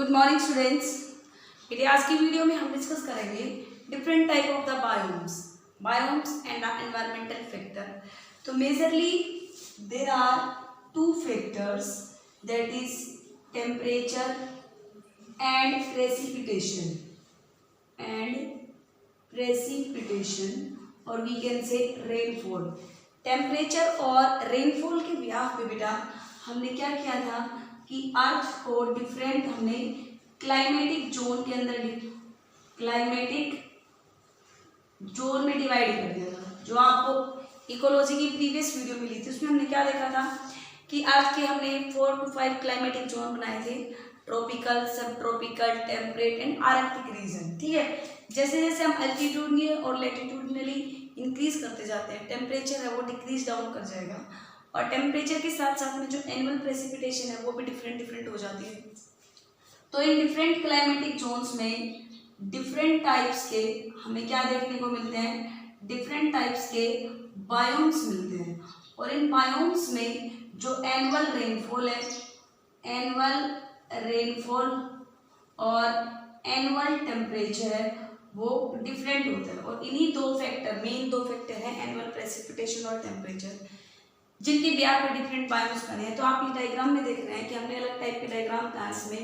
Good morning students. बेटे आज की वीडियो में हम डिस्कस करेंगे different type of the biomes and the environmental factor. तो majorly there are two factors, that is temperature and precipitation और we can say rainfall. Temperature और rainfall के बिहाफ पे बेटा हमने क्या किया था कि अर्थ को डिफरेंट हमने क्लाइमेटिक जोन के अंदर क्लाइमेटिक जोन में डिवाइड कर दिया था। जो आपको इकोलॉजी की प्रीवियस वीडियो मिली थी उसमें हमने क्या देखा था कि अर्थ के हमने 4 to 5 क्लाइमेटिक जोन बनाए थे, ट्रॉपिकल, सब tropical, temperate and Arctic region. ठीक है, जैसे जैसे हम अल्टीट्यूडनल और लैटिट्यूडनली इंक्रीज करते जाते हैं टेम्परेचर है वो डिक्रीज डाउन कर जाएगा और टेम्परेचर के साथ साथ में जो एनुअल प्रेसिपिटेशन है वो भी डिफरेंट हो जाती है। तो इन डिफरेंट क्लाइमेटिक जोन्स में डिफरेंट टाइप्स के हमें क्या देखने को मिलते हैं, डिफरेंट टाइप्स के बायोम्स मिलते हैं और इन बायोम्स में जो एनुअल रेनफॉल और एनुअल टेम्परेचर है वो डिफरेंट होता है और इन्हीं मेन दो फैक्टर हैं एनुअल प्रेसिपिटेशन और टेम्परेचर, जिनके ब्याह पर डिफरेंट बायोम्स बने हैं। तो आप ये डायग्राम में देख रहे हैं कि हमने अलग टाइप के डायग्राम क्लास में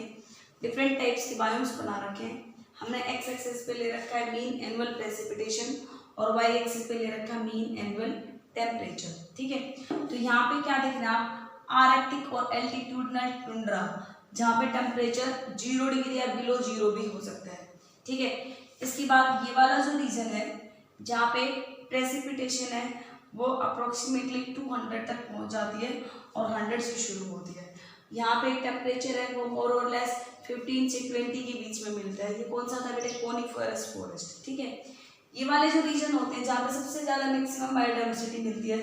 डिफरेंट टाइप्स के बायोम्स बना रखे हैं। हमने एक्स एक्सिस पे ले रखा है मीन एनुअल प्रेसिपिटेशन और वाई एक्सिस पे ले रखा है मीन एनुअल टेम्परेचर। ठीक है, तो यहाँ पे क्या देख रहे हैं आप, आर्कटिक और एल्टीट्यूडनल टुंड्रा जहाँ पे टेम्परेचर 0 डिग्री या बिलो 0 भी हो सकता है। ठीक है, इसके बाद ये वाला जो रीजन है जहाँ पे प्रेसिपिटेशन है वो अप्रोक्सीमेटली 200 तक पहुंच जाती है और 100 से शुरू होती है। यहाँ पे टेम्परेचर है वो मोर और लेस 15 से 20 के बीच में मिलता है। ये कौन सा था बेटे, कोनिफरस फॉरेस्ट। ठीक है, ये वाले जो रीजन होते हैं जहाँ पे सबसे ज़्यादा मैक्सिमम बायोडाइवर्सिटी मिलती है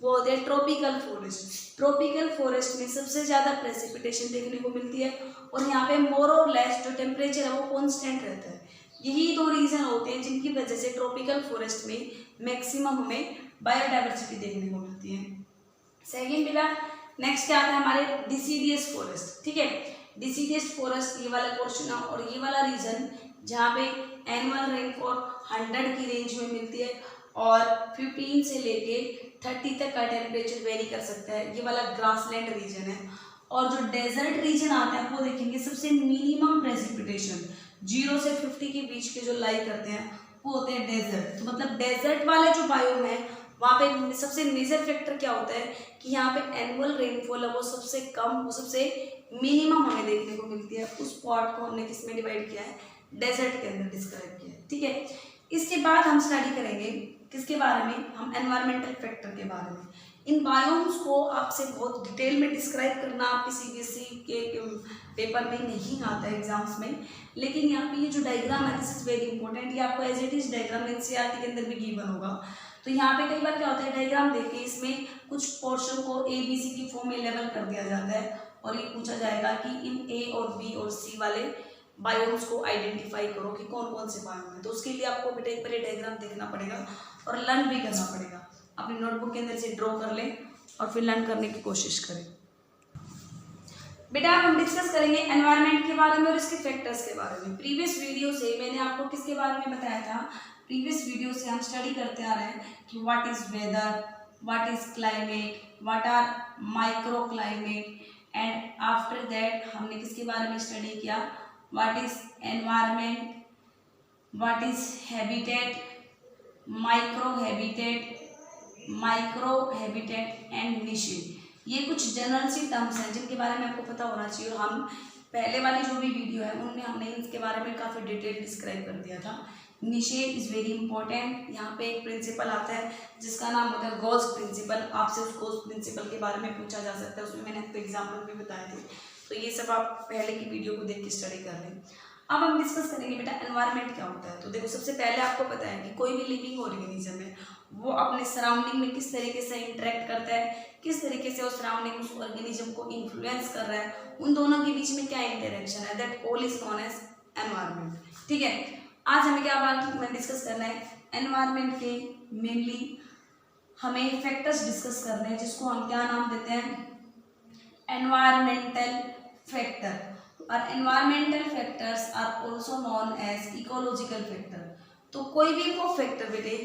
वो होते हैं ट्रॉपिकल फॉरेस्ट। ट्रॉपिकल फॉरेस्ट में सबसे ज़्यादा प्रेसिपिटेशन देखने को मिलती है और यहाँ पे मोर और लेस जो टेम्परेचर है वो कॉन्स्टेंट रहता है। यही दो रीजन होते हैं जिनकी वजह से ट्रॉपिकल फॉरेस्ट में मैक्सिमम हमें बायोडाइवर्सिटी देखने को मिलती है। सेकेंड बेटा नेक्स्ट क्या आता है हमारे डिसीडियस फॉरेस्ट। ठीक है, डिसीडियस फॉरेस्ट ये वाला पोर्शन है और ये वाला रीजन जहाँ पे एनुअल रेनफॉल 100 की रेंज में मिलती है और 15 से लेके 30 तक का टेम्परेचर वेरी कर सकता है। ये वाला ग्रासलैंड रीजन है और जो डेजर्ट रीजन आता है वो देखेंगे सबसे मिनिमम प्रेसिपिटेशन 0 से 50 के बीच के जो लाई करते हैं वो होते हैं डेजर्ट। तो मतलब डेजर्ट वाले जो बायोम है वहाँ पे सबसे मेजर फैक्टर क्या होता है कि यहाँ पे एनुअल रेनफॉल है वो सबसे कम, वो सबसे मिनिमम हमें देखने को मिलती है। उस पार्ट को हमने किस में डिवाइड किया है, डेजर्ट के अंदर डिस्क्राइब किया है। ठीक है, इसके बाद हम स्टडी करेंगे किसके बारे में, हम एनवायरमेंटल फैक्टर के बारे में। इन बायोम्स को आपसे बहुत डिटेल में डिस्क्राइब करना आपके CBSE के पेपर में नहीं आता है एग्जाम्स में, लेकिन यहाँ पे ये जो डायग्राम है दिस इज वेरी इंपॉर्टेंट। ये आपको as it is diagram NCERT के अंदर भी गिवन होगा। तो यहाँ पे कई बार क्या होता है डायग्राम देख के इसमें कुछ पोर्शन को ABC की फॉर्म में लेवल कर दिया जाता है और ये पूछा जाएगा कि इन A और B और C वाले बायोम्स को आइडेंटिफाई करो कि कौन कौन से बायोम है। तो उसके लिए आपको बेटा एक बार डायग्राम देखना पड़ेगा और लर्न भी करना पड़ेगा। अपनी नोटबुक के अंदर से ड्रॉ कर लें और फिर लर्न करने की कोशिश करें। बेटा हम डिस्कस करेंगे एनवायरनमेंट के बारे में और इसके फैक्टर्स के बारे में। प्रीवियस वीडियो से मैंने आपको किसके बारे में बताया था, प्रीवियस वीडियो से हम स्टडी करते आ रहे हैं कि what is weather, what is climate, what are micro climate and after that हमने किसके बारे में स्टडी किया, what is environment, what is habitat, micro habitat and niche. ये कुछ जनरल सी टर्म्स हैं जिनके बारे में आपको पता होना चाहिए और हम पहले वाली जो भी वीडियो है उनमें हमने इसके बारे में काफ़ी डिटेल डिस्क्राइब कर दिया था। निशे इज़ वेरी इंपॉर्टेंट। यहाँ पे एक प्रिंसिपल आता है जिसका नाम होता है गॉस प्रिंसिपल। आपसे उस गॉस प्रिंसिपल के बारे में पूछा जा सकता है, उसमें मैंने आपको एग्जाम्पल भी बताए थे। तो ये सब आप पहले की वीडियो को देख के स्टडी कर लें। अब हम डिस्कस करेंगे बेटा एनवायरनमेंट क्या होता है। तो देखो सबसे पहले आपको पता है कि कोई भी लिविंग ऑर्गेनिज्म है वो अपने सराउंडिंग में किस तरीके से इंटरेक्ट करता है, किस तरीके से वो सराउंडिंग उस ऑर्गेनिज्म को इन्फ्लुएंस कर रहा है, उन दोनों के बीच में क्या इंटरेक्शन है, that all is known as environment. ठीक है, आज हमें क्या बात में डिस्कस करना है, एनवायरनमेंट के मेनली हमें फैक्टर्स डिस्कस करने हैं जिसको हम क्या नाम देते हैं, एनवायरमेंटल फैक्टर। और environmental factors are also known as ecological factor. तो कोई भी वो फैक्टर बेटे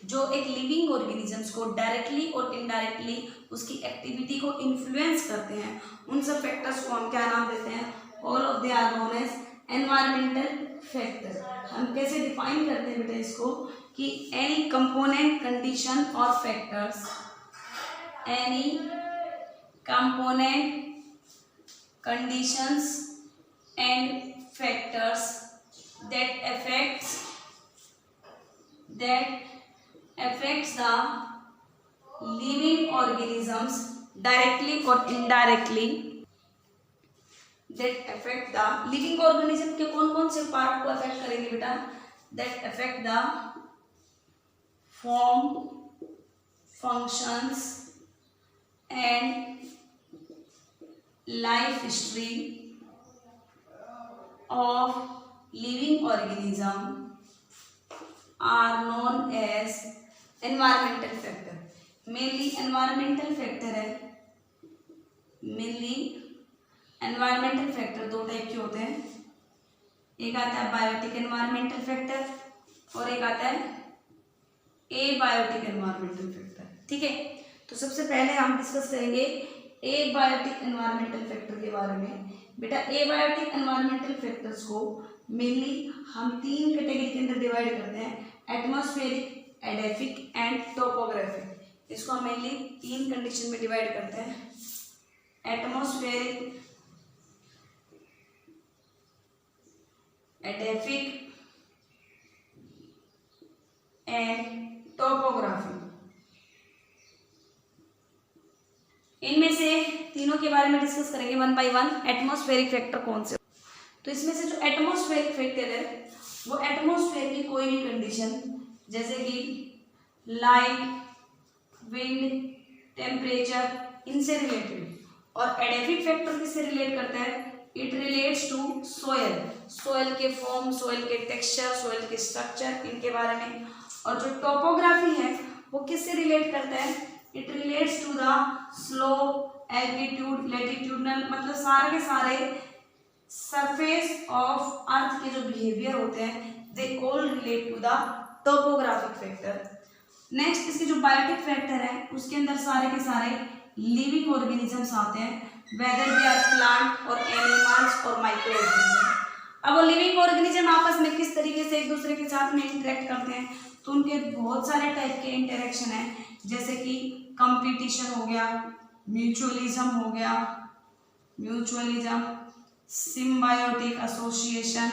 जो एक लिविंग ऑर्गेनिजम्स को डायरेक्टली और इनडायरेक्टली उसकी एक्टिविटी को इन्फ्लुएंस करते हैं, उन सब फैक्टर्स को हम क्या नाम देते हैं? All of they are known as environmental factor. हम कैसे डिफाइन करते हैं बेटा इसको कि एनी कंपोनेंट कंडीशन और factors, any component conditions and factors that affects the living organisms directly or indirectly, that affect the living organism के कौन कौन से पार्ट को अफेक्ट करेंगे बेटा? that affect the form, functions and life history of living organism are known as environmental factor। mainly environmental factor है, mainly environmental factor दो type के होते हैं, एक आता है बायोटिक एनवायरमेंटल फैक्टर और एक आता है एबायोटिक एनवायरमेंटल फैक्टर। ठीक है, तो सबसे पहले हम डिस्कस करेंगे एबायोटिक एनवायरमेंटल फैक्टर के बारे में। बेटा एबायोटिक एनवायरमेंटल फैक्टर्स को मेनली हम तीन कैटेगरी के अंदर डिवाइड करते हैं, एटमॉस्फेरिक, एडेफिक एंड टोपोग्राफिक। इसको हम मेनली तीन कंडीशन में डिवाइड करते हैं, एटमॉस्फेरिक, एडेफिक एंड टोपोग्राफिक। इनमें से तीनों के बारे में डिस्कस करेंगे one by one. Atmospheric factor कौन से? तो इसमें से जो एटमॉस्फेरिक फैक्टर है वो एटमॉस्फेयर की कोई भी कंडीशन जैसे कि लाइट, विंड, टेम्परेचर, इनसे रिलेटेड। और एडेफिक फैक्टर किससे रिलेट करता है? It relates to soil, soil के फॉर्म, सोयल के टेक्सचर, सोयल के स्ट्रक्चर, इनके बारे में। और जो टोपोग्राफी है वो किससे रिलेट करता है? It relates to the slope, altitude, latitudinal, मतलब सारे के सारे सरफेस ऑफ अर्थ के जो बिहेवियर होते हैं they all relate to the topographic factor. Next इसके जो बायोटिक फैक्टर है उसके अंदर सारे के सारे लिविंग ऑर्गेनिजम्स आते हैं, वेदर दे आर प्लांट और एनिमल्स और माइक्रो ऑर्गेनिज्म। अब वो लिविंग ऑर्गेनिज्म आपस में किस तरीके से एक दूसरे के साथ में इंटरेक्ट करते हैं, तो उनके बहुत सारे टाइप के इंटरेक्शन है, जैसे कि कंपटीशन हो गया, म्यूचुअलिज्म हो गया, mutualism, symbiotic association,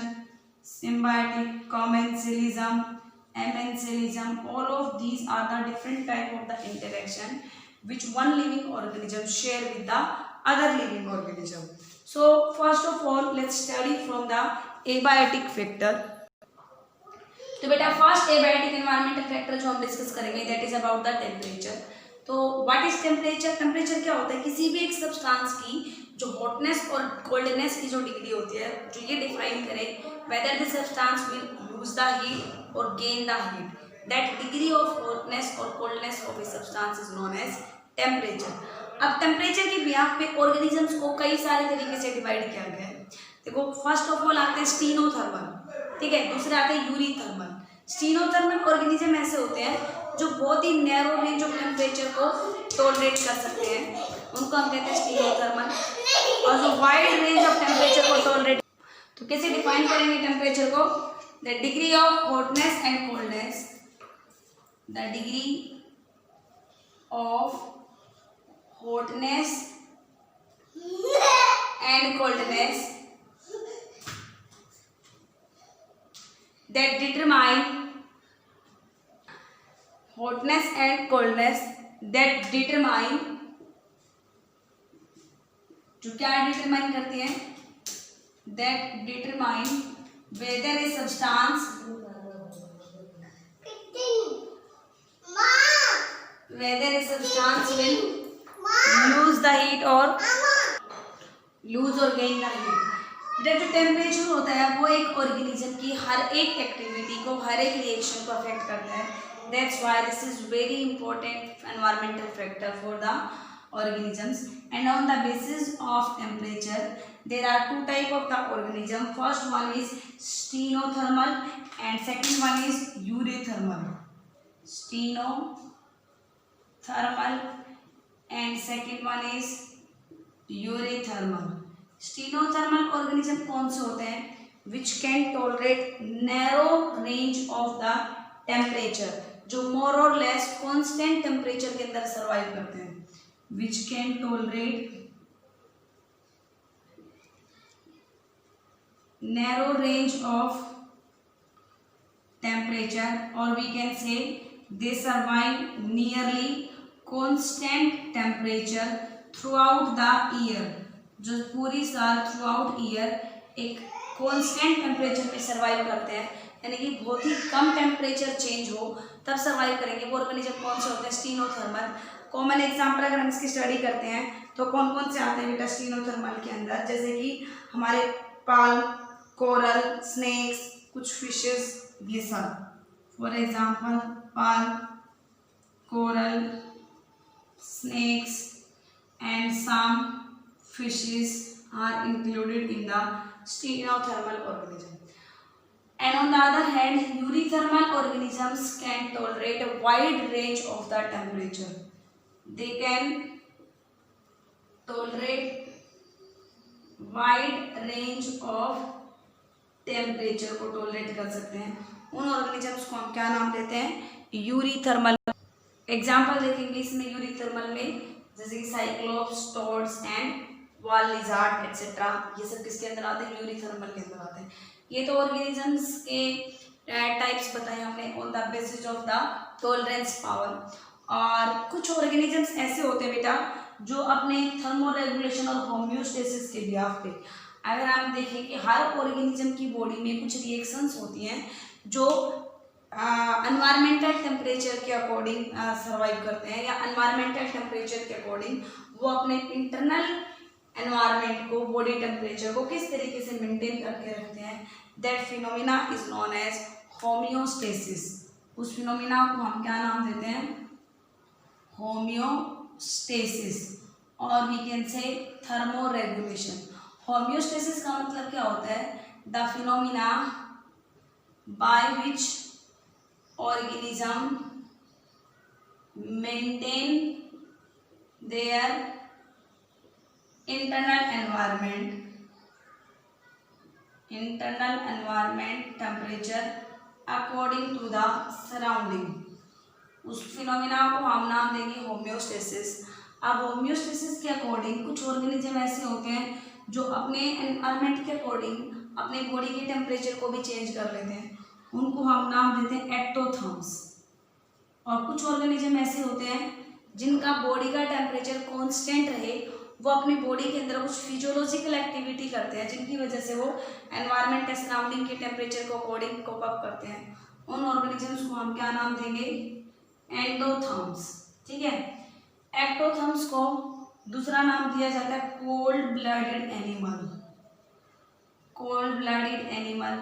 symbiotic, commensalism, amensalism, all of these are the different type of the interaction which one living organism share with the other living organism. So first of all let's study from the abiotic factor. तो बेटा first abiotic environmental factor जो हम discuss करेंगे that is about the temperature. तो what is temperature? Temperature क्या होता है? किसी भी एक सब्सटेंस की जो हॉटनेस और कोल्डनेस की जो डिग्री होती है, जो ये डिफाइन करे whether the substance will lose the heat or gain the heat, that degree of hotness or coldness of a substance is known as temperature. अब टेम्परेचर के बिहाफ पे ऑर्गेनिजम्स को कई सारे तरीके से डिवाइड किया गया है। देखो फर्स्ट ऑफ ऑल आते हैं स्टीनोथर्मल, ठीक है, दूसरे आते हैं यूरीथर्मल। स्टीनोथर्मल ऑर्गेनिज्म ऐसे होते हैं जो बहुत ही नैरो रेंज ऑफ टेम्परेचर को टॉलरेट कर सकते हैं, उनको हम कहते हैं स्टीनोथर्मल। और जो वाइड रेंज ऑफ टेम्परेचर को टॉलरेट, तो कैसे डिफाइन करेंगे टेम्परेचर को? The degree of hotness and coldness, the degree of hotness and coldness that determine hotness and coldness that determine, जो क्या डिटरमाइन करती है? that determine whether a substance will lose the heat or lose or gain the heat। जो temperature होता है वो एक organism की हर एक एक्टिविटी को, हर एक रिएक्शन को अफेक्ट करता है। That's why this is very important environmental factor for the organisms, and on the basis of temperature there are two type of the organism, first one is stenothermal and second one is eurythermal. Stenothermal and second one is eurythermal. Stenothermal organism कौन से होते हैं? Which can tolerate narrow range of the temperature, जो more और less constant temperature के अंदर survive करते हैं। Which can tolerate narrow range of temperature, और we can say they survive nearly constant temperature throughout the year, जो पूरी साल थ्रू आउट ईयर एक कांस्टेंट टेम्परेचर पे सर्वाइव करते हैं, यानी कि बहुत ही कम टेम्परेचर चेंज हो तब सर्वाइव करेंगे। वो ऑर्गेनिज्म कौन से होते हैं? स्टीनोथर्मल। कॉमन एग्जांपल अगर हम इसकी स्टडी करते हैं तो कौन कौन से आते हैं बेटा स्टीनोथर्मल के अंदर? जैसे कि हमारे पाल्म, कोरल, स्नेक्स, कुछ फिशेस, ये सब। For example palm, coral, snakes and some fishes are included in the stenothermal organism. And on the other hand, eurythermal organisms can tolerate a wide range of the temperature. They can tolerate wide range of temperature को tolerate कर सकते हैं। उन organisms को हम क्या नाम देते हैं? यूरीथर्मल। एग्जाम्पल देखेंगे इसमें यूरीथर्मल में, जैसे कि cyclops, toads and wall lizard etcetera, ये सब किसके अंदर आते हैं? यूरीथर्मल के अंदर आते हैं। ये तो ऑर्गेनिजम्स के टाइप्स बताए हमने on the basis of the tolerance power. और कुछ ऑर्गेनिजम्स ऐसे होते हैं बेटा जो अपने थर्मो रेगुलेशन और होम्योस्टेसिस के बिहाफ पे, अगर हम देखें कि हर ऑर्गेनिज्म की बॉडी में कुछ रिएक्शंस होती हैं जो एनवायरमेंटल टेम्परेचर के अकॉर्डिंग सर्वाइव करते हैं, या एनवायरमेंटल टेम्परेचर के अकॉर्डिंग वो अपने इंटरनल एनवायरनमेंट को, बॉडी टेम्परेचर को किस तरीके से मेंटेन करके रखते हैं। That phenomena is known as homeostasis. उस फिनोमिना को हम क्या नाम देते हैं? होम्योस्टेसिस। और we can say thermoregulation. Homeostasis का मतलब क्या होता है? The phenomena by which organism maintain their internal environment temperature according to the surrounding। उस फिनोमिना को हम नाम देंगे होम्योस्टेसिस। अब होम्योस्टेसिस के अकॉर्डिंग कुछ ऑर्गेनिज्म ऐसे होते हैं जो अपने एनवायरनमेंट के अकॉर्डिंग अपने बॉडी के टेम्परेचर को भी चेंज कर लेते हैं, उनको हम नाम देते हैं एक्टोथर्म्स। और कुछ ऑर्गेनिज्म ऐसे होते हैं जिनका बॉडी का टेम्परेचर कांस्टेंट रहे, वो अपनी बॉडी के अंदर कुछ फिजियोलॉजिकल एक्टिविटी करते हैं जिनकी वजह से वो एनवायरनमेंट के सराउंडिंग के टेम्परेचर को अकॉर्डिंग कोप अप करते हैं। उन ऑर्गेनिजम्स को हम क्या नाम देंगे? एंडोथर्म्स। ठीक है। एक्टोथर्म्स को दूसरा नाम दिया जाता है cold blooded animal. Cold blooded animal,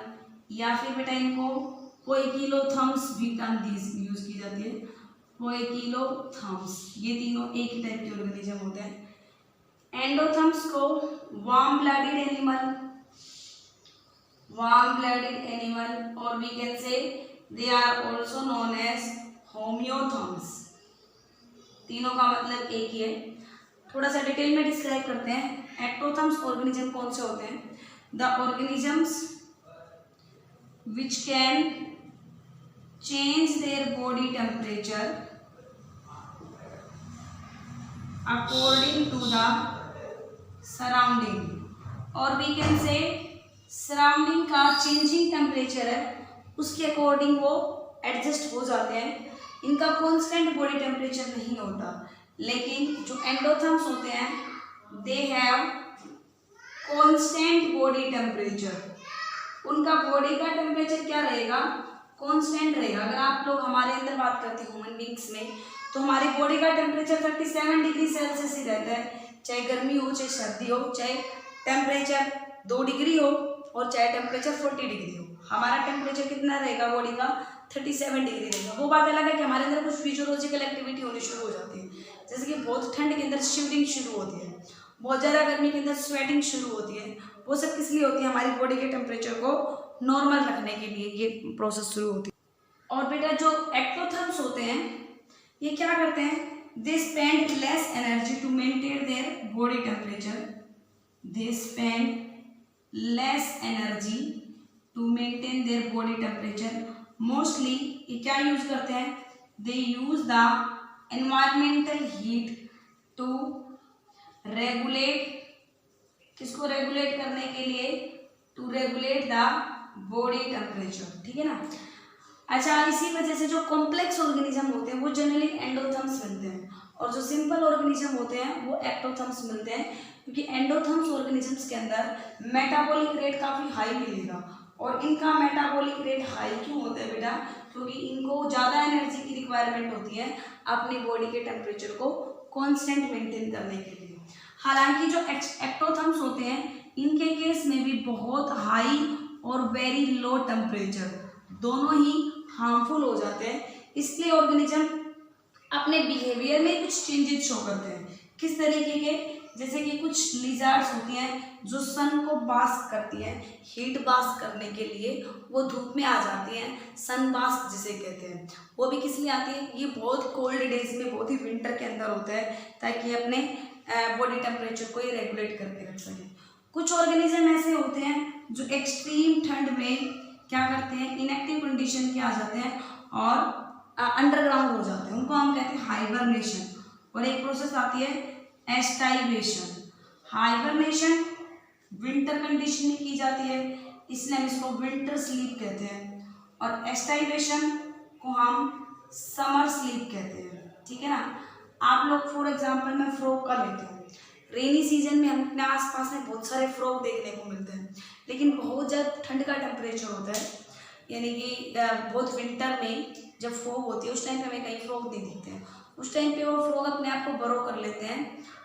या फिर बेटा इनको पोइकिलोथर्म्स भी टर्म यूज की जाती है। पोइकिलोथर्म्स, ये तीनों एक ही टाइप के ऑर्गेनिज्म होते हैं। एंडोथर्म्स को वार्म ब्लडेड एनिमल, और we can say they are also known as homeotherms. तीनों का मतलब एक ही है। थोड़ा सा डिटेल में डिस्क्राइब करते हैं। एक्टोथर्म्स ऑर्गेनिज्म कौन से होते हैं? The organisms which can change their body temperature according to the surrounding, और we can say surrounding का changing temperature है उसके अकॉर्डिंग वो एडजस्ट हो जाते हैं। इनका कांस्टेंट बॉडी टेम्परेचर नहीं होता, लेकिन जो एंडोथर्म्स होते हैं they have constant body temperature. उनका बॉडी का टेम्परेचर क्या रहेगा? कांस्टेंट रहेगा। अगर आप लोग हमारे अंदर बात करते हैं ह्यूमन बींग्स में, तो हमारी बॉडी का टेम्परेचर 37 डिग्री सेल्सियस ही रहता है, चाहे गर्मी हो, चाहे सर्दी हो, चाहे टेम्परेचर 2 डिग्री हो और चाहे टेम्परेचर 40 डिग्री हो। हमारा टेम्परेचर कितना रहेगा बॉडी का? 37 डिग्री रहेगा। वो बात अलग है कि हमारे अंदर कुछ फिजियोलॉजिकल एक्टिविटी होनी शुरू हो जाती है, जैसे कि बहुत ठंड के अंदर शिवरिंग शुरू होती है, बहुत ज़्यादा गर्मी के अंदर स्वेटिंग शुरू होती है, वो सब किस लिए होती है, हमारी बॉडी के टेम्परेचर को नॉर्मल रखने के लिए ये प्रोसेस शुरू होती है। और बेटा जो एक्टोथर्म्स होते हैं ये क्या करते हैं, they spend less energy to maintain their body temperature, they spend less energy to maintain their body temperature. Mostly ये क्या यूज करते हैं, they use the environmental heat to regulate, किसको रेगुलेट करने के लिए, to regulate the body temperature, ठीक है ना। अच्छा, इसी वजह से जो कॉम्प्लेक्स ऑर्गेनिज्म होते हैं वो जनरली एंडोथर्म्स मिलते हैं, और जो सिंपल ऑर्गेनिज्म होते हैं वो एक्टोथर्म्स मिलते हैं, क्योंकि एंडोथर्म्स ऑर्गेनिजम्स के अंदर मेटाबॉलिक रेट काफ़ी हाई मिलेगा। और इनका मेटाबॉलिक रेट हाई क्यों होता है बेटा, क्योंकि इनको ज़्यादा एनर्जी की रिक्वायरमेंट होती है अपनी बॉडी के टेम्परेचर को कांस्टेंट मेंटेन करने के लिए। हालांकि जो एक्टोथर्म्स होते हैं इनके केस में भी बहुत हाई और वेरी लो टेम्परेचर दोनों ही हार्मफुल हो जाते हैं, इसलिए ऑर्गेनिज्म अपने बिहेवियर में कुछ चेंजेस शो करते हैं। किस तरीके के, जैसे कि कुछ लिजार्ड्स होती हैं जो सन को बास्क करती हैं, हीट बास्क करने के लिए वो धूप में आ जाती हैं, सन बास्क जिसे कहते हैं, वो भी किस लिए आती है, ये बहुत कोल्ड डेज में, बहुत ही विंटर के अंदर होता है, ताकि अपने बॉडी टेम्परेचर को ये रेगुलेट करके रख सकें। कुछ ऑर्गेनिज्म ऐसे होते हैं जो एक्सट्रीम ठंड में क्या करते हैं, इनएक्टिव कंडीशन के आ जाते हैं और अंडरग्राउंड हो जाते हैं, उनको हम कहते हैं हाइबरनेशन। और एक प्रोसेस आती है एस्टाइवेशन। हाइबरनेशन विंटर कंडीशन में की जाती है, इसलिए हम इसको विंटर स्लीप कहते हैं, और एस्टाइवेशन को हम समर स्लीप कहते हैं, ठीक है ना। आप लोग फॉर एग्जांपल मैं फ्रॉग का लेते हैं, रेनी सीजन में हम अपने आसपास में बहुत सारे फ्रॉग देखने को मिलते हैं, लेकिन बहुत ज़्यादा ठंड का टेम्परेचर होता है, यानी कि बहुत विंटर में जब फॉग होती है उस टाइम पे हमें कहीं फ्रॉग नहीं दिखते हैं। उस टाइम पे वो फ्रॉग अपने आप को बरो कर लेते हैं,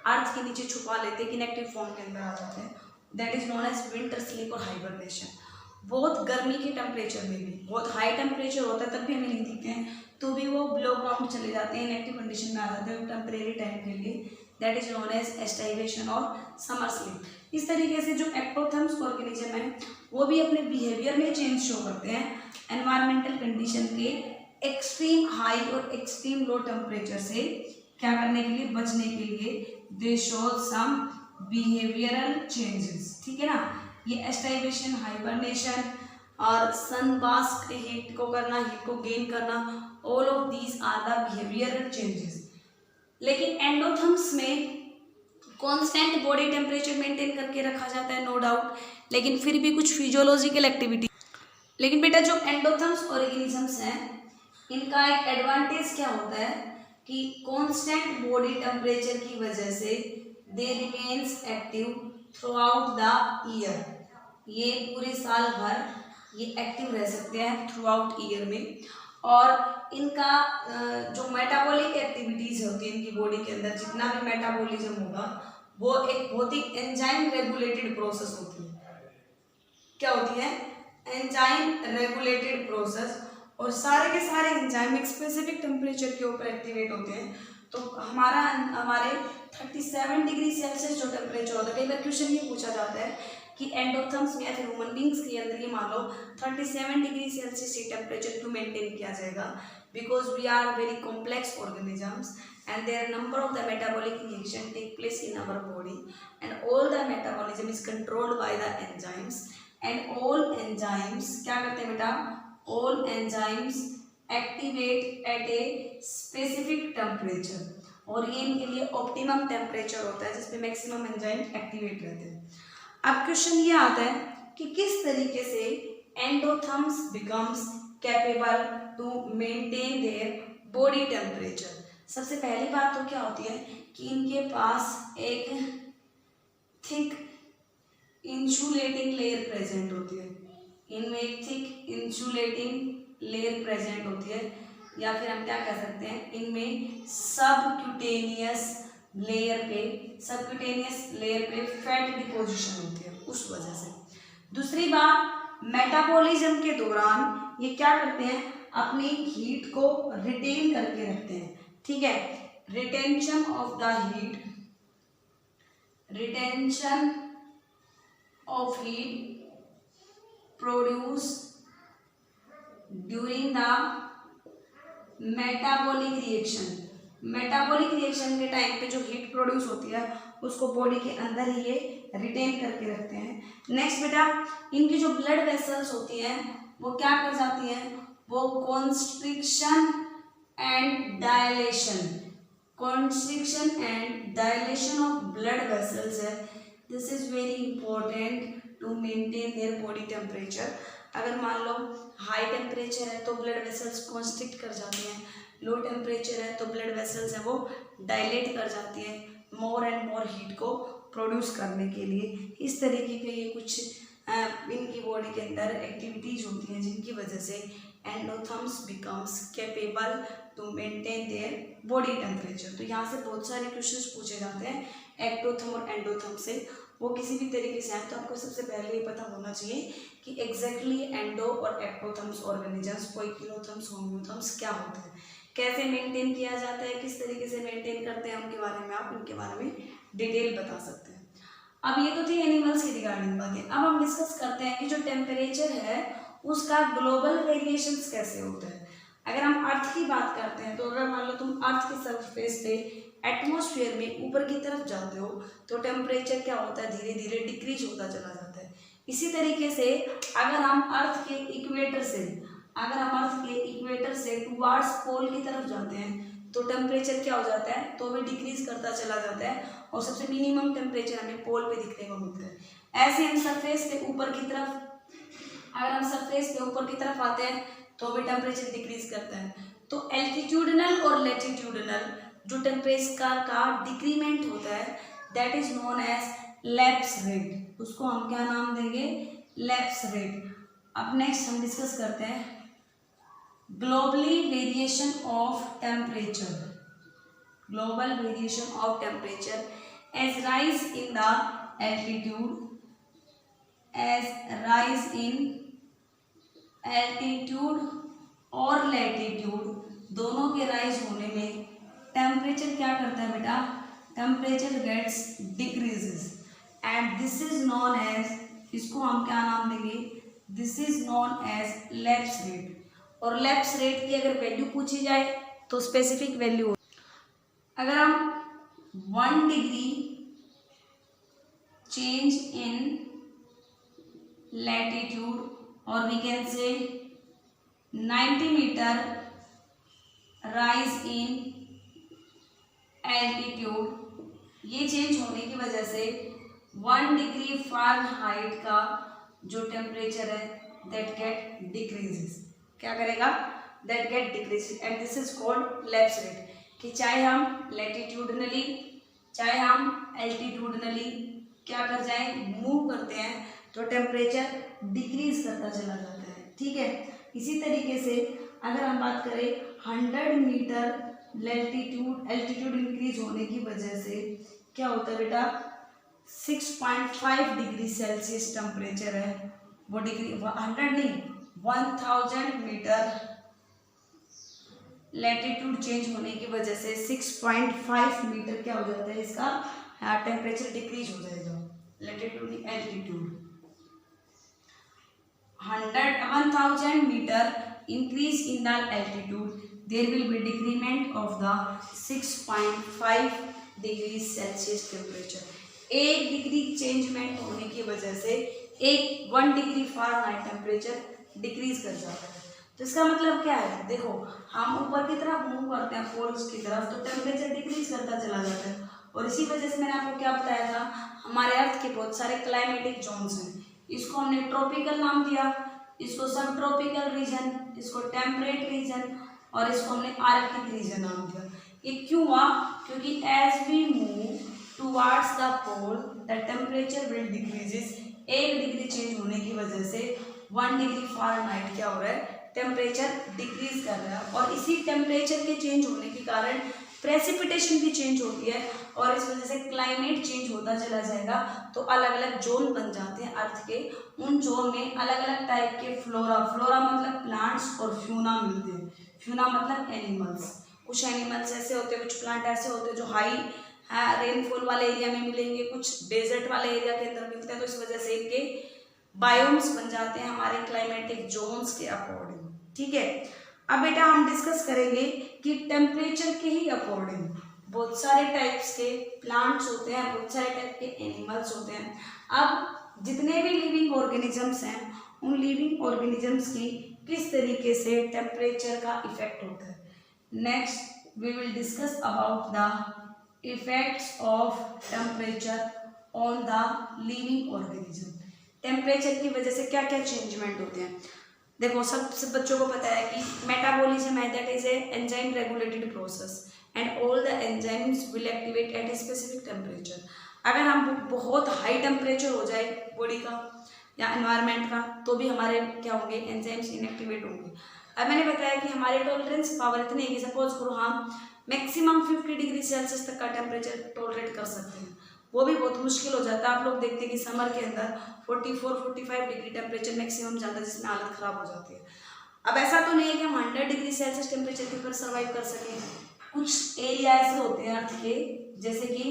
अर्थ के नीचे छुपा लेते हैं, इनएक्टिव फॉर्म के अंदर आ जाते हैं, that is known as winter sleep और हाइबरनेशन। बहुत गर्मी के टेम्परेचर में भी, बहुत हाई टेम्परेचर होता है तब भी हमें नहीं दिखते हैं, तो भी वो बिलो ग्राउंड चले जाते हैं, इनएक्टिव कंडीशन में आ जाते हैं टेम्परेरी टाइम के लिए, दैट इज नोन एज एस्टाइवेशन और समर स्लीप। इस तरीके से जो एक्टोथर्म्स ऑर्गेनिज्म है वो भी अपने बिहेवियर में चेंज शो करते हैं एनवायरमेंटल कंडीशन के एक्सट्रीम हाई और एक्सट्रीम लो टेम्परेचर से क्या करने के लिए, बचने के लिए, they show some behavioural changes, ठीक है ना। ये एस्टाइवेशन, हाइबरनेशन और सन बास्क हीट को करना, हीट को गेन करना, all of these are the behavioural changes. लेकिन एंडोथर्म्स में कांस्टेंट बॉडी टेम्परेचर मेंटेन करके रखा जाता है, नो डाउट, लेकिन फिर भी कुछ फिजियोलॉजिकल एक्टिविटी। लेकिन बेटा जो एंडोथर्म्स ऑर्गेनिजम्स हैं इनका एक एडवांटेज क्या होता है कि कांस्टेंट बॉडी टेम्परेचर की वजह से they remains active throughout the year, ये पूरे साल भर ये एक्टिव रह सकते हैं थ्रू आउट ईयर में। और इनका जो मेटाबॉलिक एक्टिविटीज़ होती है इनकी बॉडी के अंदर, जितना भी मेटाबॉलिज्म होगा वो एक बहुत ही एंजाइम रेगुलेटेड प्रोसेस होती है। क्या होती है, एंजाइम रेगुलेटेड प्रोसेस, और सारे के सारे एंजाइम एक स्पेसिफिक टेम्परेचर के ऊपर एक्टिवेट होते हैं। तो हमारे 37 डिग्री सेल्सियस जो टेम्परेचर होता है, कई बार क्वेश्चन ये पूछा जाता है कि एंडोथर्म्स में या फिर ह्यूमन बींग्स के अंदर ये मान लो 37 डिग्री सेल्सियस ये टेम्परेचर क्यों मेंटेन किया जाएगा, because we are very complex organisms and their number of the metabolic reaction take place in our body, and all the metabolism is controlled by the enzymes, and all enzymes क्या करते हैं बेटा, all enzymes activate at a specific temperature, और ये इनके लिए optimum temperature होता है जिसपे मैक्सिमम एंजाइम एक्टिवेट रहते हैं। अब क्वेश्चन ये आता है कि किस तरीके से endotherms becomes capable to maintain their body temperature. सबसे पहली बात तो क्या होती है कि इनके पास एक थिक इंसुलेटिंग लेयर प्रेजेंट होती है, इनमें एक थिक इंसुलेटिंग लेयर प्रेजेंट होती है, या फिर हम क्या कह सकते हैं इनमें सबक्यूटेनियस लेयर पे फैट डिपोजिशन होती है उस वजह से। दूसरी बात, मेटाबॉलिज्म के दौरान ये क्या करते हैं, अपनी हीट को रिटेन करके रखते हैं, ठीक है। Retention of the heat retention of heat produce during the metabolic reaction. Metabolic reaction के टाइम पे जो हीट प्रोड्यूस होती है उसको बॉडी के अंदर ही ये रिटेन करके रखते हैं। नेक्स्ट बेटा, इनकी जो ब्लड वेसल्स होती हैं वो क्या कर जाती हैं, वो constriction and dilation, constriction and dilation of blood vessels है। This is very important to maintain their body temperature. अगर मान लो हाई टेम्परेचर है तो ब्लड वेसल्स कॉन्स्ट्रिक्ट कर जाती हैं, लो टेम्परेचर है तो ब्लड वेसल्स है वो डायलेट कर जाती है मोर एंड मोर हीट को प्रोड्यूस करने के लिए। इस तरीके के ये कुछ इनकी बॉडी के अंदर एक्टिविटीज होती हैं जिनकी वजह से endotherms becomes capable to maintain their body temperature. तो यहाँ से बहुत सारे क्वेश्चंस पूछे जाते हैं एक्टोथर्म और एंडोथर्म से, वो किसी भी तरीके से आए तो आपको सबसे पहले ये पता होना चाहिए कि एग्जैक्टली एंडो और एक्टोथर्म्स ऑर्गेनिजम्स, कोई किलोथर्म्स, होम्योथर्म्स क्या होते हैं, कैसे मेंटेन किया जाता है, किस तरीके से मेंटेन करते हैं, उनके बारे में आप उनके बारे में डिटेल बता सकते हैं। अब ये तो थी एनिमल्स की रिगार्डिंग बातें। अब हम डिस्कस करते हैं कि जो टेम्परेचर है उसका ग्लोबल वेरिएशंस कैसे होते हैं। अगर हम अर्थ की बात करते हैं तो अगर मान लो तुम अर्थ के सरफेस पे एटमॉस्फेयर में ऊपर की तरफ जाते हो तो टेम्परेचर क्या होता है, धीरे धीरे डिक्रीज होता चला जाता है। इसी तरीके से अगर हम अर्थ के इक्वेटर से टुवार्ड्स पोल की तरफ जाते हैं तो टेम्परेचर क्या हो जाता है, तो भी डिक्रीज करता चला जाता है और सबसे मिनिमम टेम्परेचर हमें पोल पे दिखने को मिलता है। ऐसे हम सरफेस पे ऊपर की तरफ आते हैं तो भी टेम्परेचर डिक्रीज करता है। तो एल्टीट्यूडनल और लैटिट्यूडनल जो टेम्परेचर का डिक्रीमेंट होता है that is known as lapse rate, उसको हम क्या नाम देंगे, लैप्स रेट। अब नेक्स्ट हम डिस्कस करते हैं globally variation of temperature, global variation of temperature as rise in the altitude, और लैटिट्यूड, दोनों के राइज होने में टेम्परेचर क्या करता है बेटा, temperature gets decreases and this is known as, इसको हम क्या नाम देंगे, this is known as lapse rate. और लैप्स रेट की अगर वैल्यू पूछी जाए तो स्पेसिफिक वैल्यू, अगर हम 1 डिग्री चेंज इन लैटिट्यूड और we can say 90 metre rise in altitude, ये चेंज होने की वजह से 1 डिग्री फ़ारेनहाइट का जो टेम्परेचर है दैट गेट डिक्रीजेस, क्या करेगा, that get decrease and this is called lapse rate. कि चाहे हम लैटिट्यूडनली चाहे हम एल्टीट्यूडनली क्या कर जाए, मूव करते हैं तो टेम्परेचर डिक्रीज करता चला जाता है। ठीक है, इसी तरीके से अगर हम बात करें 100 मीटर एल्टीट्यूड इंक्रीज होने की वजह से क्या होता है बेटा, 6.5 डिग्री सेल्सियस टेम्परेचर है वो डिग्री 100 नहीं 1000 मीटर लैटिट्यूड चेंज होने की वजह से 6.5 मीटर क्या हो जाता है, इसका टेम्परेचर डिक्रीज हो जाएगा, latitude altitude. 1000 metre increase in the altitude there will be decrement of the 6.5 degree Celsius temperature. 1 degree changement होने की वजह से 1 डिग्री फ़ारेनहाइट टेम्परेचर डिक्रीज कर जाता है। तो इसका मतलब क्या है, देखो हम ऊपर की तरफ मूव करते हैं पोल्स की तरफ तो टेम्परेचर डिक्रीज करता चला जाता है। और इसी वजह से मैंने आपको क्या बताया था, हमारे अर्थ के बहुत सारे क्लाइमेटिक जोन्स हैं, इसको हमने ट्रॉपिकल नाम दिया, इसको सब ट्रॉपिकल रीजन, इसको टेम्परेट रीजन और इसको हमने आर्कटिक रीजन नाम दिया। ये क्यों हुआ, क्योंकि as we move towards the pole the temperature will decreases. 1 degree change होने की वजह से 1 डिग्री फ़ारेनहाइट क्या हो रहा है, टेम्परेचर डिक्रीज कर रहा है। और इसी टेम्परेचर के चेंज होने के कारण प्रेसिपिटेशन भी चेंज होती है और इस वजह से क्लाइमेट चेंज होता चला जाएगा। तो अलग अलग जोन बन जाते हैं अर्थ के, उन जोन में अलग अलग टाइप के फ्लोरा मतलब प्लांट्स और फ्यूना मिलते हैं। फ्यूना मतलब एनिमल्स, कुछ एनिमल्स ऐसे होते हैं, कुछ प्लांट ऐसे होते हैं जो हाई हाँ, रेनफॉल वाले एरिया में मिलेंगे, कुछ डेजर्ट वाले एरिया के अंदर मिलते हैं, तो इस वजह से इनके बायोम्स बन जाते हैं हमारे क्लाइमेटिक जोन्स के अकॉर्डिंग। ठीक है, अब बेटा हम डिस्कस करेंगे कि टेम्परेचर के ही अकॉर्डिंग बहुत सारे टाइप्स के प्लांट्स होते हैं, बहुत सारे टाइप के एनिमल्स होते हैं। अब जितने भी लिविंग ऑर्गेनिजम्स हैं, उन लिविंग ऑर्गेनिजम्स की किस तरीके से टेम्परेचर का इफेक्ट होता है। Next we will discuss about the effects of temperature on the living organism. Temperature की वजह से क्या क्या चेंजमेंट होते हैं। देखो, सब बच्चों को पता है कि मेटाबॉलिज्म है that is a enzyme regulated process and all the enzymes will activate at a specific temperature. अगर हम बहुत हाई टेम्परेचर हो जाए बॉडी का या एनवायरनमेंट का, तो भी हमारे क्या होंगे, एंजाइम्स इनएक्टिवेट होंगे। अब मैंने बताया कि हमारे टॉलरेंस पावर इतनी है कि सपोज करो हम मैक्सिमम 50 डिग्री सेल्सियस तक का टेम्परेचर टॉलरेट कर सकते हैं, वो भी बहुत मुश्किल हो जाता है। आप लोग देखते हैं कि समर के अंदर 44-45 डिग्री टेम्परेचर मैक्सिमम जाता है, जिसमें हालत खराब हो जाती है। अब ऐसा तो नहीं है कि हम 100 डिग्री सेल्सियस टेम्परेचर के ऊपर सर्वाइव कर सकें। कुछ एरिया ऐसे होते हैं अर्थ के, जैसे कि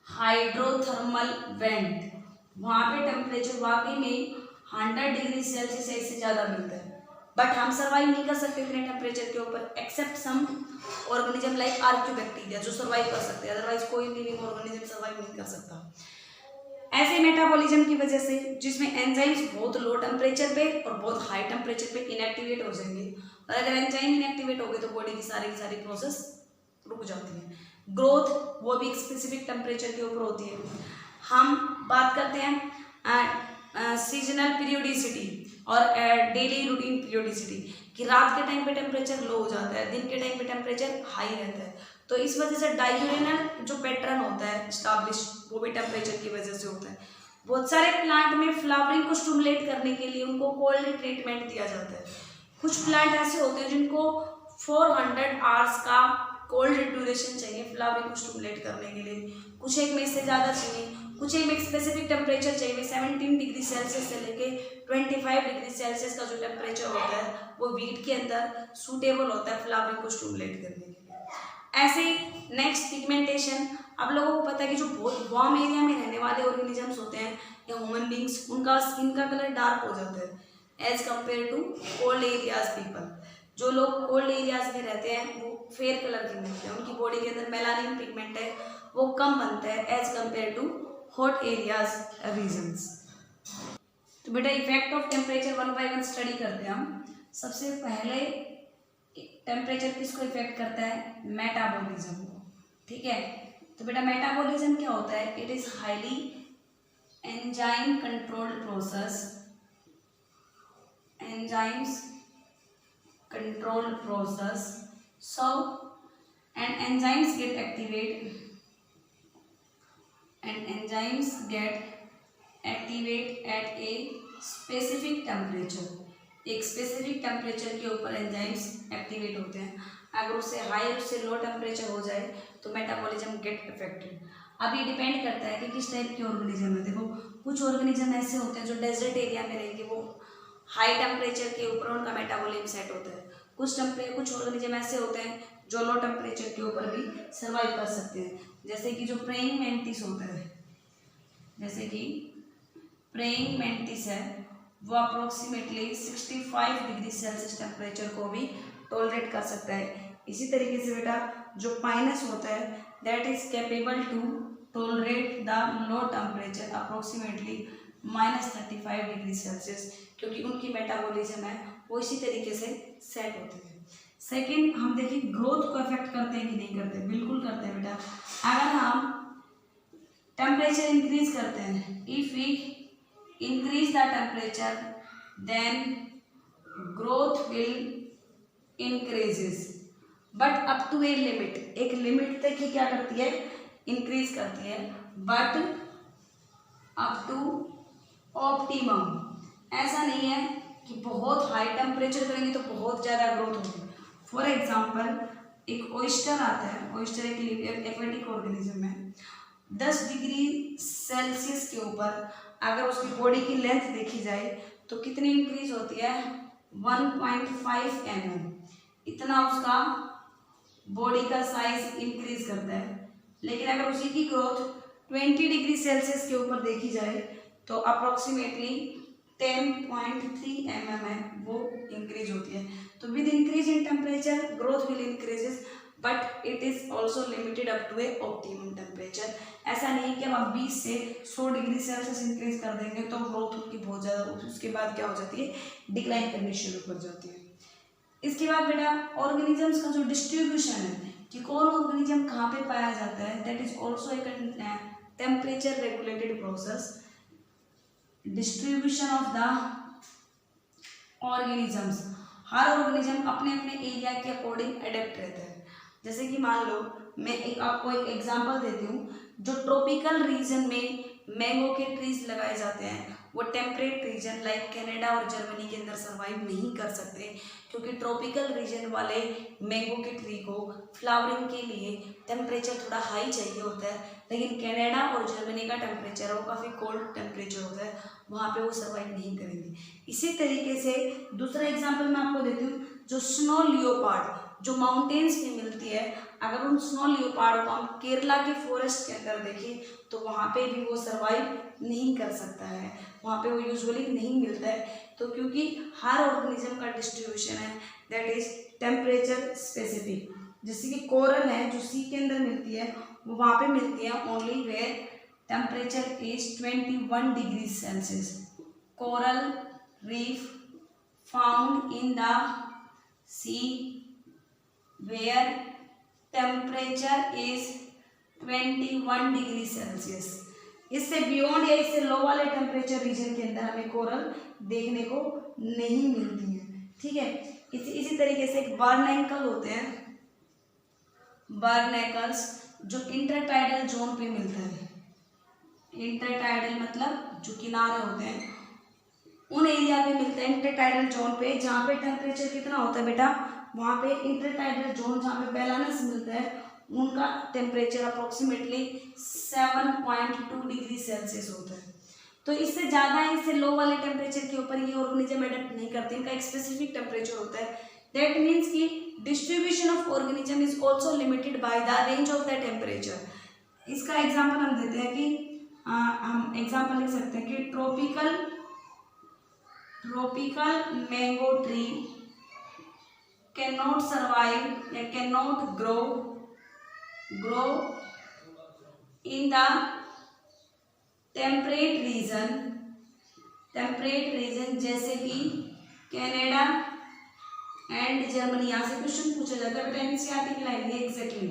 हाइड्रोथर्मल वेंट, वहाँ पे टेम्परेचर वाकई में 100 डिग्री सेल्सियस से ज़्यादा मिलता है, बट हम सर्वाइव नहीं कर सकते इतने टेम्परेचर के ऊपर, except some organism like archaeobacteria जो सर्वाइव कर सकते हैं, अदरवाइज कोई लिविंग ऑर्गेनिज्म सर्वाइव नहीं कर सकता। ऐसे मेटाबॉलिज्म की वजह से जिसमें एंजाइम्स बहुत लो टेम्परेचर पे और बहुत हाई टेम्परेचर पे इनएक्टिवेट हो जाएंगे, और अगर एंजाइम इनएक्टिवेट हो गए तो बॉडी की सारी प्रोसेस रुक जाती है। ग्रोथ वो भी एक स्पेसिफिक टेम्परेचर के ऊपर होती है। हम बात करते हैं सीजनल पीरियोडिसिटी और डेली रूटीन पीरियोडिसिटी, कि रात के टाइम पे टेम्परेचर लो हो जाता है, दिन के टाइम पे टेम्परेचर हाई रहता है, तो इस वजह से डाययूरेनल जो पैटर्न होता है स्टैब्लिश, वो भी टेम्परेचर की वजह से होता है। बहुत सारे प्लांट में फ्लावरिंग को स्टिमुलेट करने के लिए उनको कोल्ड ट्रीटमेंट दिया जाता है। कुछ प्लांट ऐसे होते हैं जिनको 400 आवर्स का कोल्ड ड्यूरेशन चाहिए फ्लावरिंग को स्टिमुलेट करने के लिए, कुछ एक में इससे ज़्यादा चाहिए, कुछ एक में स्पेसिफिक टेम्परेचर चाहिए। 17 डिग्री सेल्सियस से लेके 25 डिग्री सेल्सियस का जो टेम्परेचर होता है वो वीट के अंदर सूटेबल होता है फ्लावरिंग को स्टिमुलेट करने के लिए। ऐसे नेक्स्ट पिगमेंटेशन, आप लोगों को पता है कि जो बहुत वार्म एरिया में रहने वाले ऑर्गेनिजम्स होते हैं या ह्यूमन बींग्स, उनका स्किन का कलर डार्क हो जाता है as compare to cold areas people. जो लोग कोल्ड एरियाज में रहते हैं वो फेयर कलर के मिलते हैं, उनकी बॉडी के अंदर मेलानिन पिगमेंट है वो कम बनता है as compare to hot areas regions. तो बेटा effect of temperature 1 by 1 study करते हैं हम। सबसे पहले टेम्परेचर किसको इफेक्ट करता है, मेटाबॉलिज्म को। ठीक है, तो बेटा मेटाबॉलिज्म क्या होता है, it is highly enzyme controlled process, enzymes controlled process, so and enzymes get activate at a specific temperature। एक स्पेसिफिक टेम्परेचर के ऊपर एंजाइम्स एक्टिवेट होते हैं, अगर उससे हाई उससे लो टेम्परेचर हो जाए तो मेटाबॉलिज्म गेट इफेक्टेड। अब ये डिपेंड करता है कि किस टाइप के ऑर्गेनिज्म है। देखो, कुछ ऑर्गेनिज्म ऐसे होते हैं जो डेजर्ट एरिया में रहेंगे, वो हाई टेम्परेचर के ऊपर उनका मेटाबॉलिज्म सेट होता है। कुछ ऑर्गेनिज्म ऐसे होते हैं जो लो टेम्परेचर के ऊपर भी सर्वाइव कर सकते हैं, जैसे कि जो प्रेइंग मैंटिस होता है, जैसे कि प्रेइंग मैंटिस है, वो अप्रोक्सीमेटली 65 डिग्री सेल्सियस टेम्परेचर को भी टॉलरेट कर सकता है। इसी तरीके से बेटा जो पाइनस होता है that is capable to tolerate the low temperature approximately -35 degree Celsius, क्योंकि उनकी मेटाबॉलिज्म है वो इसी तरीके से सेट होते हैं। सेकेंड, हम देखिए ग्रोथ को इफेक्ट करते हैं कि नहीं करते, बिल्कुल करते हैं बेटा। अगर हम टेम्परेचर इंक्रीज करते हैं, if we increase the temperature then growth will increases, but up to a limit, एक लिमिट तक ही क्या करती है, इंक्रीज करती है, बट अप टू ऑप्टिमम। ऐसा नहीं है कि बहुत हाई टेम्परेचर करेंगे तो बहुत ज़्यादा ग्रोथ होगी। फॉर एग्जांपल एक ऑयस्टर आता है, ऑयस्टर एक एक्वेटिक ऑर्गेनिज्म है, 10 डिग्री सेल्सियस के ऊपर अगर उसकी बॉडी की लेंथ देखी जाए तो कितनी इंक्रीज होती है, 1.5 mm, इतना उसका बॉडी का साइज इंक्रीज करता है। लेकिन अगर उसी की ग्रोथ 20 डिग्री सेल्सियस के ऊपर देखी जाए तो अप्रोक्सीमेटली 10.3 mm है वो इंक्रीज होती है। तो with increase in temperature growth will increases but it is also limited up to a optimum temperature. ऐसा नहीं कि हम अब 20 से 100 डिग्री सेल्सियस इंक्रीज कर देंगे तो ग्रोथ उनकी बहुत ज़्यादा, उसके बाद क्या हो जाती है, डिक्लाइन करनी शुरू कर जाती है। इसके बाद बेटा ऑर्गेनिजम्स का जो डिस्ट्रीब्यूशन है कि कौन ऑर्गेनिज्म कहाँ पे पाया जाता है, that is also a temperature regulated process. Distribution of the organisms, her organism अपने अपने एरिया के अकॉर्डिंग अडेप्ट रहता है। जैसे कि मान लो मैं आपको एक एग्जांपल देती हूँ, जो ट्रॉपिकल रीजन में मैंगो के ट्रीज लगाए जाते हैं वो टेम्परेट रीजन लाइक कनाडा और जर्मनी के अंदर सर्वाइव नहीं कर सकते, क्योंकि ट्रॉपिकल रीजन वाले मैंगो के ट्री को फ्लावरिंग के लिए टेम्परेचर थोड़ा हाई चाहिए होता है। लेकिन कनाडा और जर्मनी का टेम्परेचर है वो काफ़ी कोल्ड टेम्परेचर होता है, वहाँ पे वो सर्वाइव नहीं करेंगे। इसी तरीके से दूसरा एग्जाम्पल मैं आपको देती हूँ, जो स्नो लियोपार्ड जो माउंटेन्स में मिलती है, अगर उन स्नो लियोपार्ड को हम केरला के फॉरेस्ट के अंदर देखें तो वहाँ पे भी वो सर्वाइव नहीं कर सकता है, वहाँ पे वो यूजुअली नहीं मिलता है। तो क्योंकि हर ऑर्गेनिज्म का डिस्ट्रीब्यूशन है दैट इज टेम्परेचर स्पेसिफिक। जैसे कि कोरल है जो सी के अंदर मिलती है, वो वहाँ पे मिलती है only where temperature is 21 degree Celsius. Coral reef found in the sea where temperature is 21 degree Celsius. इससे बियॉन्ड या इससे लो वाले टेम्परेचर रीजन के अंदर हमें कोरल देखने को नहीं मिलती है, ठीक है। इसी तरीके से एक बार्नेकल होते हैं, बार्नेकल्स जो इंटरटाइडल जोन पे मिलता है। इंटरटाइडल मतलब जो किनारे होते हैं उन एरिया पे मिलता है, इंटरटाइडल जोन पे, जहाँ पे टेम्परेचर कितना होता है बेटा, वहाँ पे इंटरटाइडल जोन जहाँ पे बैलेंस मिलता है उनका टेम्परेचर अप्रोक्सीमेटली 7.2 डिग्री सेल्सियस होता है। तो इससे ज़्यादा इससे लो वाले टेम्परेचर के ऊपर ये ऑर्गेनिज्म एडेप्ट नहीं करते, इनका एक स्पेसिफिक टेम्परेचर होता है। दैट मीन्स कि distribution of organism is also limited by the range of the temperature. इसका एग्जाम्पल हम देते हैं कि हम एग्जाम्पल लिख सकते हैं कि tropical mango tree cannot survive या cannot grow in the temperate region जैसे कि कनाडा एंड जर्मनी। यहाँ से क्वेश्चन पूछा जाता है बेटा एनसीईआरटी की लाइन है एग्जैक्टली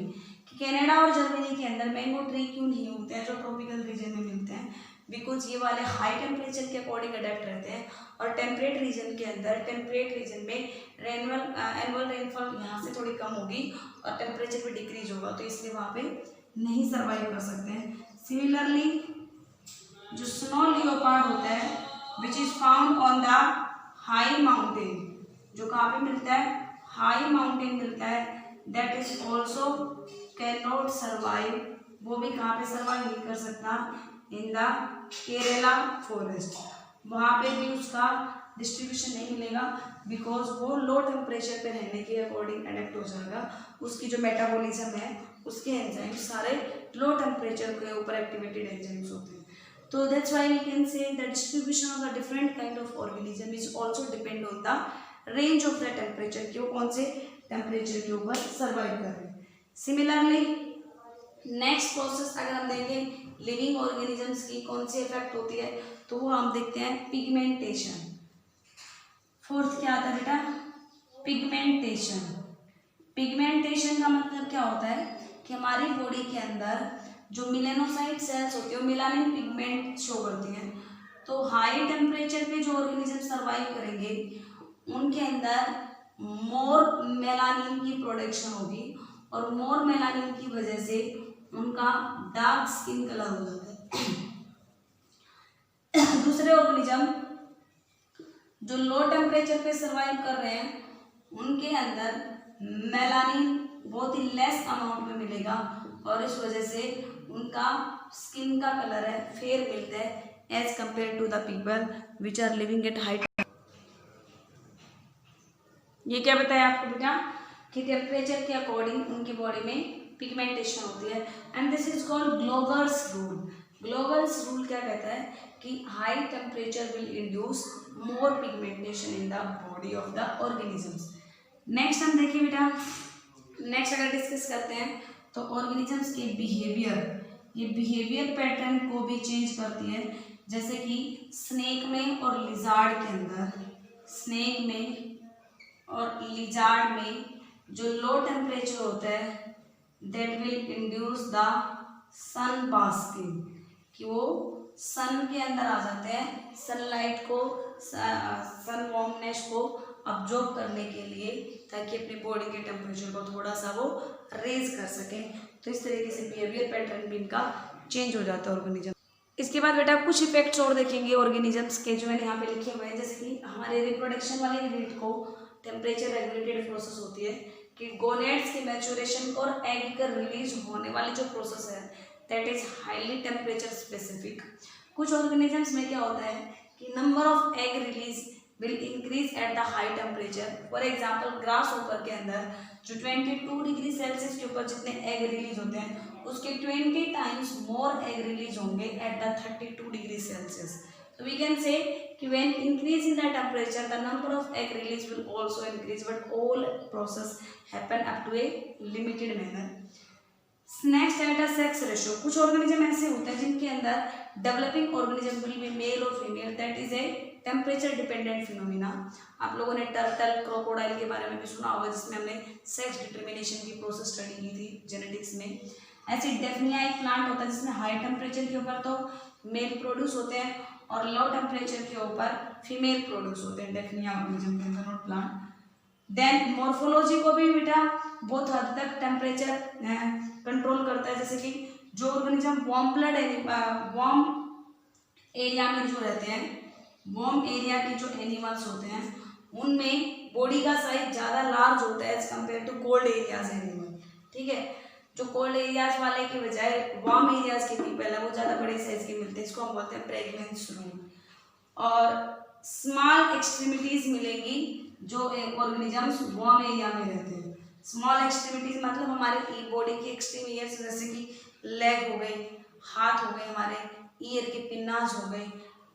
कि कनाडा और जर्मनी के अंदर मैंगो ट्री क्यों नहीं उगते हैं जो ट्रॉपिकल रीजन में मिलते हैं, बिकॉज ये वाले हाई टेम्परेचर के अकॉर्डिंग अडेप्ट रहते हैं और टेम्परेट रीजन के अंदर, टेम्परेट रीजन में एनुअल रेनफॉल यहाँ से थोड़ी कम होगी और टेम्परेचर भी डिक्रीज होगा, तो इसलिए वहाँ पे नहीं सर्वाइव कर सकते हैं। सिमिलरली जो स्नो लियोपार्ड होता है which is found on the high mountain, जो कहाँ पे मिलता है, हाई माउंटेन मिलता है, that is also can not survive, वो भी कहाँ पे सर्वाइव नहीं कर सकता, इन द केरला फॉरेस्ट। वहाँ पे भी उसका डिस्ट्रीब्यूशन नहीं मिलेगा बिकॉज वो लो टेम्परेचर पे रहने के अकॉर्डिंग अडेप्ट हो जाएगा, उसकी जो मेटाबॉलिज्म है उसके एंजाइम सारे लो टेम्परेचर के ऊपर एक्टिवेटेड एंजाइम्स होते हैं। तो that's why we can say the distribution of the different kind of organism is also depend on the range of the temperature, कि वो कौन से टेम्परेचर के ऊपर सर्वाइव कर रहे हैं। सिमिलरली नेक्स्ट प्रोसेस अगर हम देखें लिविंग ऑर्गेनिजम्स की कौन सी इफेक्ट होती है, तो वो हम देखते हैं पिगमेंटेशन। फोर्थ क्या आता है बेटा, पिगमेंटेशन। पिगमेंटेशन का मतलब क्या होता है कि हमारी बॉडी के अंदर जो मिलेनोसाइट सेल्स होती है वो मिलानिन पिगमेंट शो करती हैं। तो हाई टेम्परेचर पे जो ऑर्गेनिज्म सर्वाइव करेंगे उनके अंदर मोर मेलानिन की प्रोडक्शन होगी और मोर मेलानिन की वजह से उनका डार्क स्किन कलर हो जाता है। दूसरे ऑर्गेनिज्म जो लो टेम्परेचर पे सर्वाइव कर रहे हैं उनके अंदर मेलानिन बहुत ही लेस अमाउंट में मिलेगा और इस वजह से उनका स्किन का कलर है फेयर मिलता है as compare to the people which are living at high. ये क्या बताया आपको बेटा कि टेम्परेचर के अकॉर्डिंग उनकी बॉडी में पिगमेंटेशन होती है, and this is called Gloger's rule. Gloger's rule क्या कहता है कि high temperature will induce more pigmentation in the body of the organisms. Next हम देखिए बेटा, नेक्स्ट अगर डिस्कस करते हैं तो ऑर्गेनिजम्स के बिहेवियर, ये बिहेवियर पैटर्न को भी चेंज करती है। जैसे कि स्नेक में और लिजार्ड के अंदर, स्नेक में और लिजार्ड में जो लो टेम्परेचर होता है that will induce the sun basking, कि वो सन के अंदर आ जाते हैं, सनलाइट को, सन वार्मनेस को अब्जॉर्ब करने के लिए, ताकि अपनी बॉडी के टेम्परेचर को थोड़ा सा वो रेज कर सकें। तो इस तरीके से बिहेवियर पैटर्न भी इनका चेंज हो जाता है ऑर्गेनिज्म। इसके बाद बेटा कुछ इफेक्ट्स और देखेंगे ऑर्गेनिजम्स के, जो मैंने यहाँ पे लिखे हुए हैं। जैसे कि हमारे रिप्रोडक्शन वाले यूनिट को टेम्परेचर रेगुलेटेड प्रोसेस होती है कि गोनेड्स के मैच्योरेशन और एग का रिलीज होने वाली जो प्रोसेस है that is highly temperature specific. कुछ ऑर्गेनिजम्स में क्या होता है कि number of egg release will increase at the high temperature. For example grass hopper के अंदर जो 22 डिग्री सेल्सियस के ऊपर जितने एग रिलीज होते हैं उसके 20 टाइम्स मोर एग रिलीज होंगे at the 32 degree Celsius. So we can say कि when increase in the temperature the number of egg release will also increase, but all process happen up to a limited manner. Next है बेटा sex ratio. कुछ organism ऐसे होते हैं जिनके अंदर developing organism will be male और female, that is a temperature dependent phenomena. आप लोगों ने टर्टल, क्रोकोडाइल के बारे में भी सुना होगा, जिसमें हमने सेक्स डिटर्मिनेशन की प्रोसेस स्टडी की थी जेनेटिक्स में। ऐसे डेफनिया एक प्लांट होता है जिसमें हाई टेम्परेचर के ऊपर तो मेल प्रोड्यूस होते हैं और लो टेम्परेचर के ऊपर फीमेल प्रोड्यूस होते हैं, डेफनिया ऑर्गेनिज्म के अंदर नॉट प्लांट। देन मॉर्फोलॉजी को भी बेटा बहुत हद तक टेम्परेचर कंट्रोल करता है। जैसे कि जो organism warm blood warm area में जो रहते हैं, वार्म एरिया के जो एनिमल्स होते हैं उनमें बॉडी का साइज ज़्यादा लार्ज होता है as compare to cold areas animal. ठीक है, जो कोल्ड एरियाज वाले के बजाय वार्म एरियाज के पीपल है वो ज़्यादा बड़े साइज के मिलते हैं, इसको हम बोलते हैं प्रेग्नेंस रूल। और स्मॉल एक्सट्रीमिटीज मिलेंगी जो ऑर्गेनिजम्स वार्म एरिया में रहते हैं। स्मॉल एक्सट्रीमिटीज मतलब हमारे बॉडी के एक्सट्रीम एरियाज, जैसे कि लेग हो गई, हाथ हो गए, हमारे ईयर के पिन्नाज हो गए,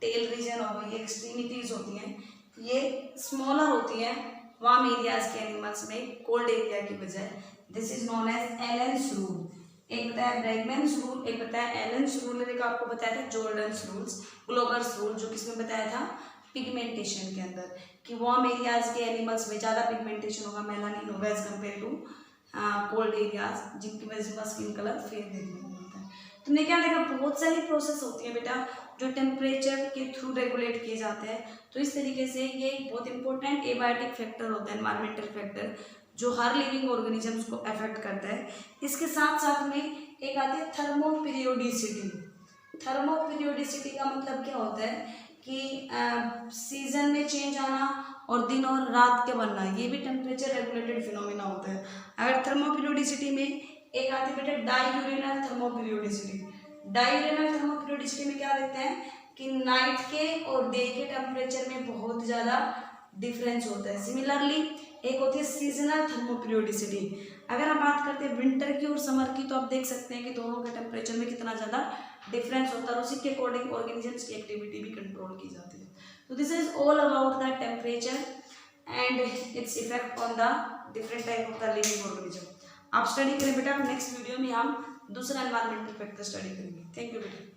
टेल रीजन हो गई, ये एक्सट्रीमिटीज होती हैं, ये स्मॉलर होती हैं वार्म एरियाज के एनिमल्स में कोल्ड एरिया की बजाय। This is known as Allen's rule. एक बताया ब्रैगमैन्स रूल, एक बताया एलेंस रूल, एक आपको बताया था जॉर्डन्स रूल्स, ग्लोगर्स रूल, जो किसमें बताया था पिगमेंटेशन के अंदर, कि वार्म एरियाज के एनिमल्स में ज़्यादा पिगमेंटेशन होगा, मेलानिन होगा as compare to cold areas, जिनकी वजह से स्किन कलर फेयर देखने को मिलता है। तुमने क्या देखा, बहुत सारी प्रोसेस होती है बेटा जो टेम्परेचर के थ्रू रेगुलेट किए जाते हैं। तो इस तरीके से ये बहुत इंपॉर्टेंट एबायोटिक फैक्टर होता है, एनवायरमेंटल फैक्टर, जो हर लिविंग ऑर्गेनिजम्स को अफेक्ट करता है। इसके साथ साथ में एक आती है थर्मोपीरियोडिसिटी। थर्मोपीरियोडिसिटी का मतलब क्या होता है कि सीजन में चेंज आना और दिन और रात के बनना, ये भी टेम्परेचर रेगुलेटेड फिनोमिना होता है। अगर थर्मोपीरियोडिसिटी में एक आती है बेटा डाययूरेनल थर्मोपीरियोडिसिटी। डाययूरेनल थर्मोपीरियोडिसिटी में क्या देखते हैं कि नाइट के और डे के टेम्परेचर में बहुत ज़्यादा डिफरेंस होता है। सिमिलरली एक होती है सीजनल थर्मोपीरियोडिसिटी। अगर हम बात करते हैं विंटर की और समर की, तो आप देख सकते हैं कि दोनों के टेम्परेचर में कितना ज़्यादा डिफरेंस होता है और उसी के अकॉर्डिंग ऑर्गेनिजम्स की एक्टिविटी भी कंट्रोल की जाती है। तो this is all about the temperature and its effect on the different type of the living organism. आप स्टडी करें बेटा, नेक्स्ट वीडियो में हम दूसरा एनवायरमेंटल फैक्टर स्टडी करेंगे। थैंक यू बेटा।